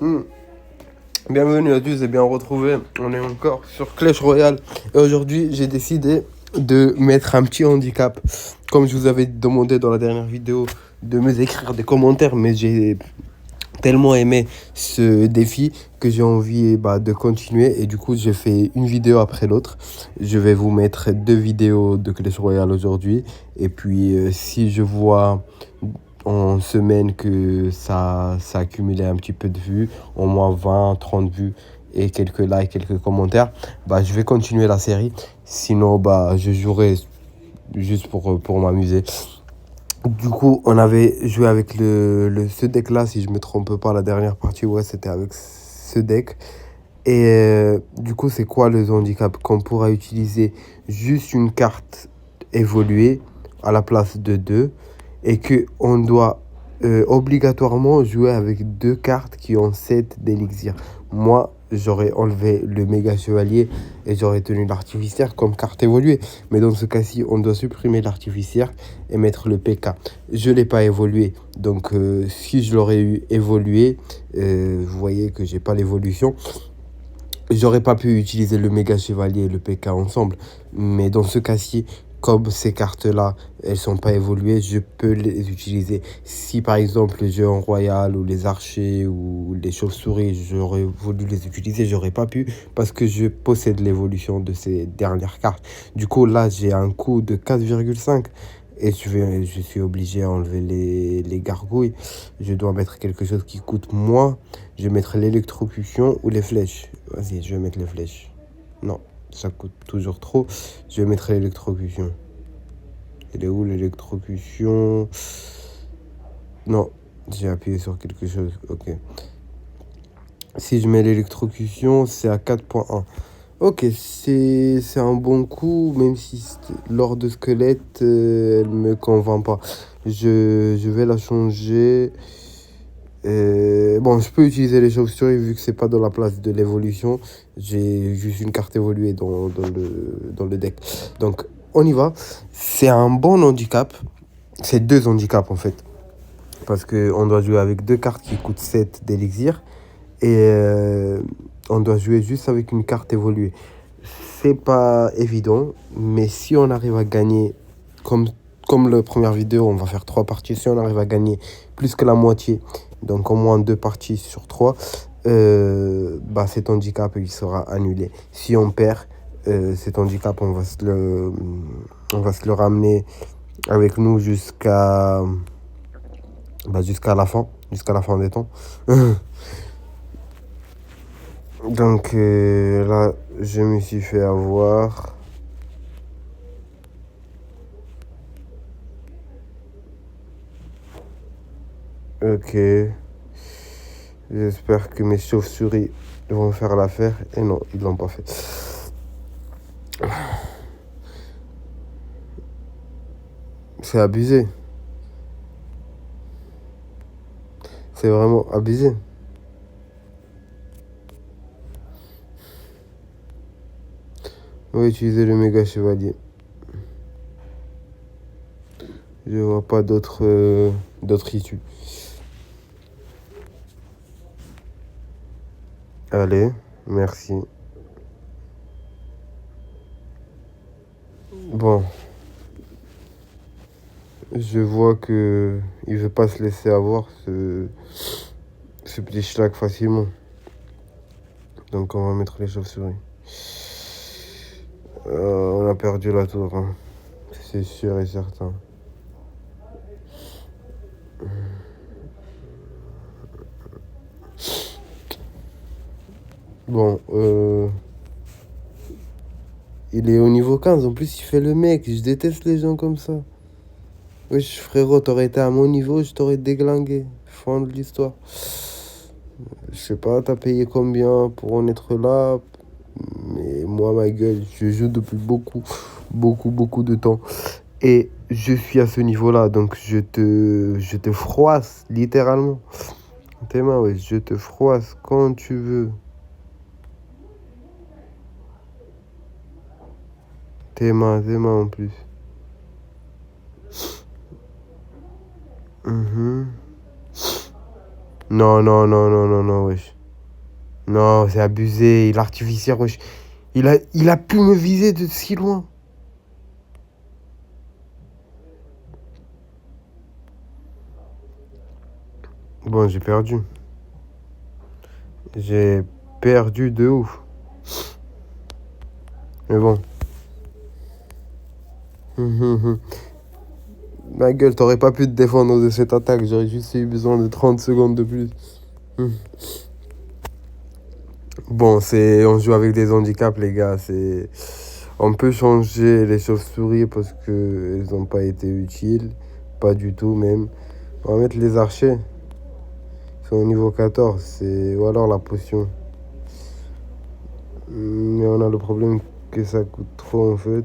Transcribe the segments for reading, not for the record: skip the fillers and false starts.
Hmm. Bienvenue à tous et bien retrouvés. On est encore sur Clash Royale. Et aujourd'hui, j'ai décidé de mettre un petit handicap. Comme je vous avais demandé dans la dernière vidéo de me écrire des commentaires, mais j'ai tellement aimé ce défi que j'ai envie de continuer. Et du coup, j'ai fait une vidéo après l'autre. Je vais vous mettre 2 vidéos de Clash Royale aujourd'hui. Et puis, si je vois en semaine que ça a accumulé un petit peu de vues, au moins 20, 30 vues et quelques likes, quelques commentaires, je vais continuer la série. Sinon, je jouerai juste pour m'amuser. Du coup, on avait joué avec ce deck-là, si je me trompe pas, la dernière partie, ouais, c'était avec ce deck. Et du coup, c'est quoi le handicap? Qu'on pourra utiliser juste une carte évoluée à la place de deux et qu'on doit obligatoirement jouer avec 2 cartes qui ont 7 d'élixir. Moi, j'aurais enlevé le méga chevalier et j'aurais tenu l'artificière comme carte évoluée. Mais dans ce cas-ci, on doit supprimer l'artificière et mettre le PK. Je ne l'ai pas évolué. Donc, si je l'aurais eu évolué, vous voyez que j'ai pas l'évolution. J'aurais pas pu utiliser le méga chevalier et le PK ensemble, mais dans ce cas-ci, comme ces cartes-là, elles sont pas évoluées, je peux les utiliser. Si par exemple le jeu en royal ou les archers ou les chauves-souris, j'aurais voulu les utiliser, j'aurais pas pu parce que je possède l'évolution de ces dernières cartes. Du coup, là, j'ai un coût de 4,5 et je suis obligé à enlever les gargouilles. Je dois mettre quelque chose qui coûte moins. Je vais mettre l'électrocution ou les flèches. Vas-y, je vais mettre les flèches. Non, ça coûte toujours trop. Je vais mettre l'électrocution. Elle est où l'électrocution? Non, j'ai appuyé sur quelque chose. Ok. Si je mets l'électrocution, c'est à 4,1. Ok, c'est un bon coup, même si l'or de squelette, elle me convainc pas. Je vais la changer. Bon, je peux utiliser les chauves-souris vu que c'est pas dans la place de l'évolution. J'ai juste une carte évoluée dans le deck. Donc, on y va. C'est un bon handicap. C'est 2 handicaps en fait. Parce qu'on doit jouer avec 2 cartes qui coûtent 7 d'élixir. Et on doit jouer juste avec une carte évoluée. C'est pas évident. Mais si on arrive à gagner, comme la première vidéo, on va faire 3 parties. Si on arrive à gagner plus que la moitié, donc au moins 2 parties sur 3, cet handicap il sera annulé. Si on perd cet handicap, on va se le ramener avec nous jusqu'à la fin des temps. Donc là, je me suis fait avoir. Ok. J'espère que mes chauves-souris vont faire l'affaire. Et non, ils l'ont pas fait. C'est abusé. C'est vraiment abusé. On va utiliser le méga chevalier. Je vois pas d'autres issues. Allez, merci. Bon, je vois que il veut pas se laisser avoir ce petit schlag facilement. Donc on va mettre les chauves-souris. On a perdu la tour, hein. C'est sûr et certain. Bon, il est au niveau 15. En plus, il fait le mec. Je déteste les gens comme ça. Wesh, frérot, t'aurais été à mon niveau, je t'aurais déglingué. Fin de l'histoire. Je sais pas, t'as payé combien pour en être là? Mais moi, ma gueule, je joue depuis beaucoup de temps. Et je suis à ce niveau-là, donc je te froisse, littéralement. Tes mains, ouais, je te froisse quand tu veux. Tes mains en plus. Mhm. Non, non, non, non, non, non, wesh. Non, c'est abusé. Il artificiel, wesh. Il a pu me viser de si loin. Bon, j'ai perdu. J'ai perdu de ouf. Mais bon. Ma gueule, t'aurais pas pu te défendre de cette attaque. J'aurais juste eu besoin de 30 secondes de plus. Bon, on joue avec des handicaps, les gars. On peut changer les chauves-souris parce qu'elles n'ont pas été utiles. Pas du tout, même. On va mettre les archers. Ils sont au niveau 14. Ou alors la potion. Mais on a le problème que ça coûte trop, en fait.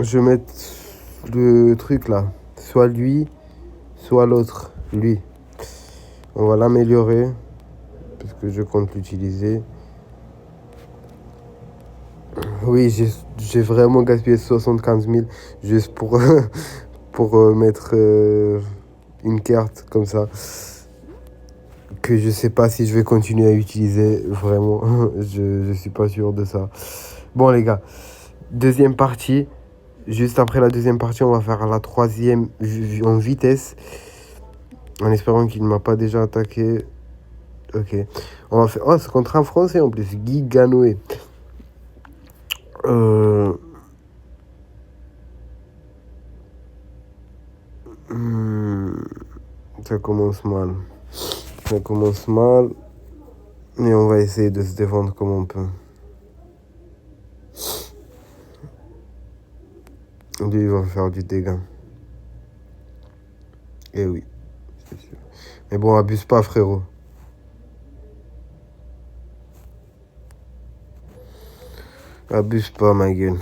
Je vais mettre le truc là. Soit lui, soit l'autre. Lui. On va l'améliorer. Parce que je compte l'utiliser. Oui, j'ai vraiment gaspillé 75 000 juste pour mettre une carte comme ça. Que je sais pas si je vais continuer à utiliser. Vraiment, je suis pas sûr de ça. Bon, les gars, deuxième partie. Juste après la deuxième partie, on va faire la troisième en vitesse. En espérant qu'il ne m'a pas déjà attaqué. Ok. On va faire. Oh, c'est contre un Français en plus. Guy Ganoé. Ça commence mal. Ça commence mal. Mais on va essayer de se défendre comme on peut. Lui, il va faire du dégât. Eh oui, c'est sûr. Mais bon, abuse pas, frérot. Abuse pas, ma gueule.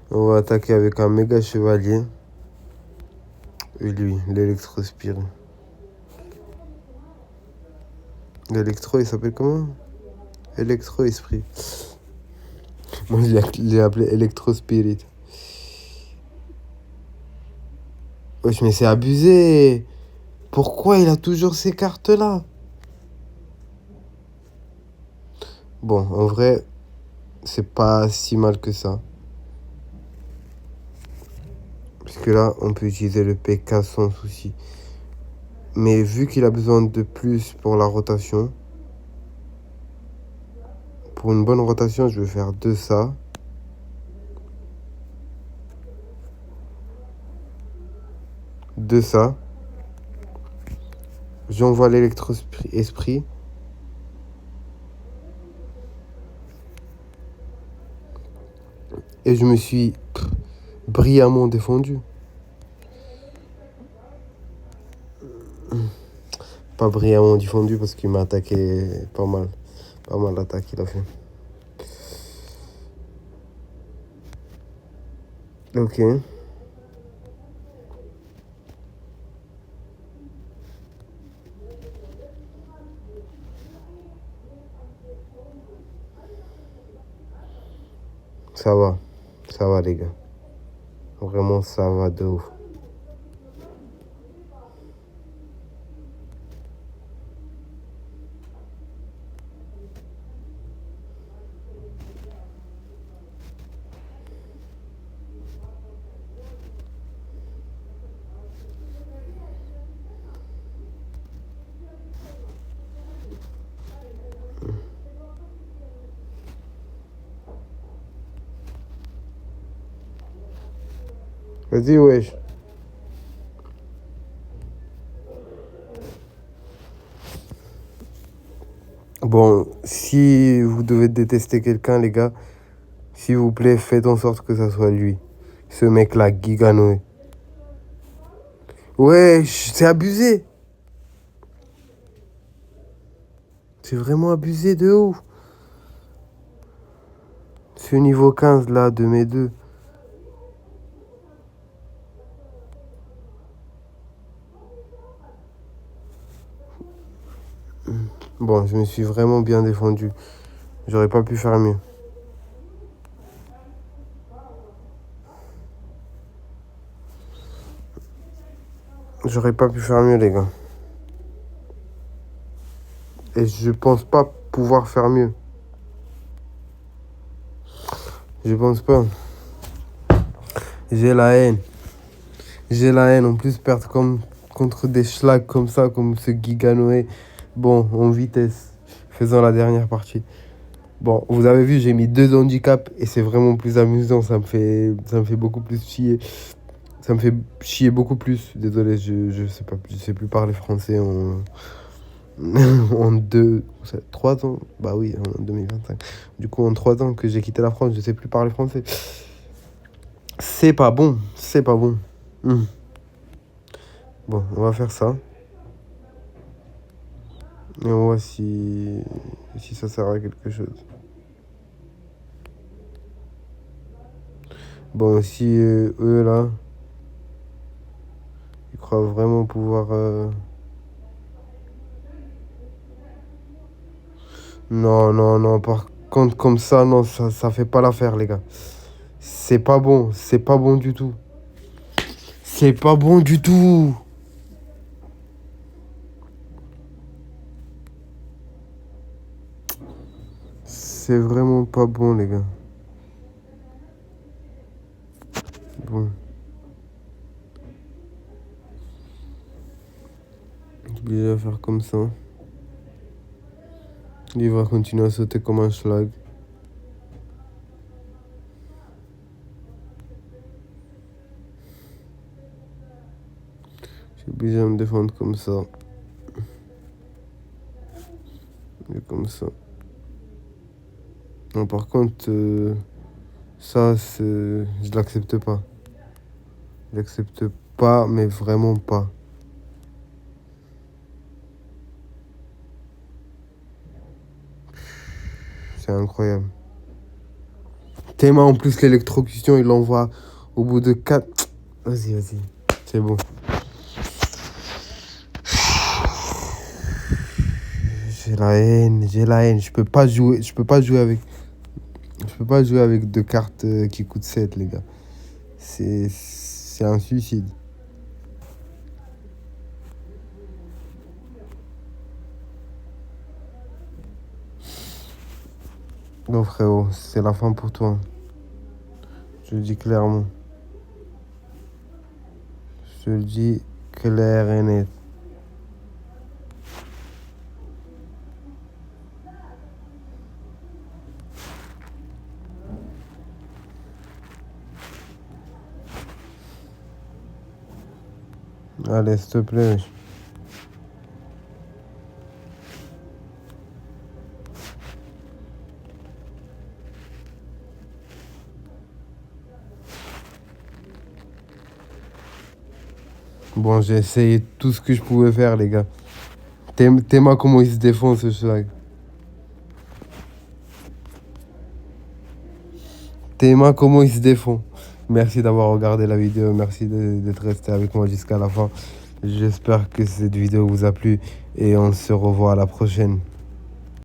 On va attaquer avec un méga chevalier. Et lui, l'électrospiré. L'électro, il s'appelle comment? Électro-esprit. Moi, je l'ai appelé électro-spirit. Wesh, mais c'est abusé. Pourquoi il a toujours ces cartes-là? Bon, en vrai, c'est pas si mal que ça. Parce que là, on peut utiliser le PK sans souci. Mais vu qu'il a besoin de plus pour la rotation, pour une bonne rotation, je vais faire de ça. De ça. J'envoie l'électro-esprit. Et je me suis brillamment défendu. Pas brillamment défendu parce qu'il m'a attaqué pas mal. Pas mal d'attaques qu'il a fait. Ok. Ça va. Ça va, les gars. Vraiment, ça va de ouf. Vas-y, wesh. Bon, si vous devez détester quelqu'un, les gars, s'il vous plaît, faites en sorte que ça soit lui. Ce mec-là, Giganoé. Wesh, c'est abusé. C'est vraiment abusé de ouf. Ce niveau 15 là de mes deux. Bon, je me suis vraiment bien défendu. J'aurais pas pu faire mieux. J'aurais pas pu faire mieux, les gars. Et je pense pas pouvoir faire mieux. Je pense pas. J'ai la haine. J'ai la haine. En plus, perdre contre des schlags comme ça, comme ce Giganoé. Bon, en vitesse. Faisant la dernière partie. Bon, vous avez vu, j'ai mis 2 handicaps et c'est vraiment plus amusant. Ça me fait beaucoup plus chier. Ça me fait chier beaucoup plus. Désolé, je sais plus parler français en, en 3 ans. Bah oui, en 2025. Du coup, en 3 ans que j'ai quitté la France, je sais plus parler français. C'est pas bon. C'est pas bon. Bon, on va faire ça. Et on voit si ça sert à quelque chose. Bon, si eux là, ils croient vraiment pouvoir... Non, non, non, par contre, comme ça, non, ça fait pas l'affaire, les gars. C'est pas bon du tout. C'est pas bon du tout. C'est vraiment pas bon, les gars. Bon. Obligé à faire comme ça. Il va continuer à sauter comme un schlag. Je suis obligé à me défendre comme ça. Et comme ça. Non, par contre, ça, je l'accepte pas. Je l'accepte pas, mais vraiment pas. C'est incroyable. Théma en plus l'électrocution, il l'envoie au bout de 4. Vas-y, vas-y. C'est bon. J'ai la haine. Je peux pas jouer avec. Je peux pas jouer avec 2 cartes qui coûtent 7, les gars. C'est un suicide. Non, frérot, c'est la fin pour toi. Je le dis clairement. Je le dis clair et net. Allez, s'il te plaît. Bon, j'ai essayé tout ce que je pouvais faire, les gars. Théma comment il se défend, ce schlag. Théma comment il se défend. Merci d'avoir regardé la vidéo. Merci d'être resté avec moi jusqu'à la fin. J'espère que cette vidéo vous a plu et on se revoit à la prochaine.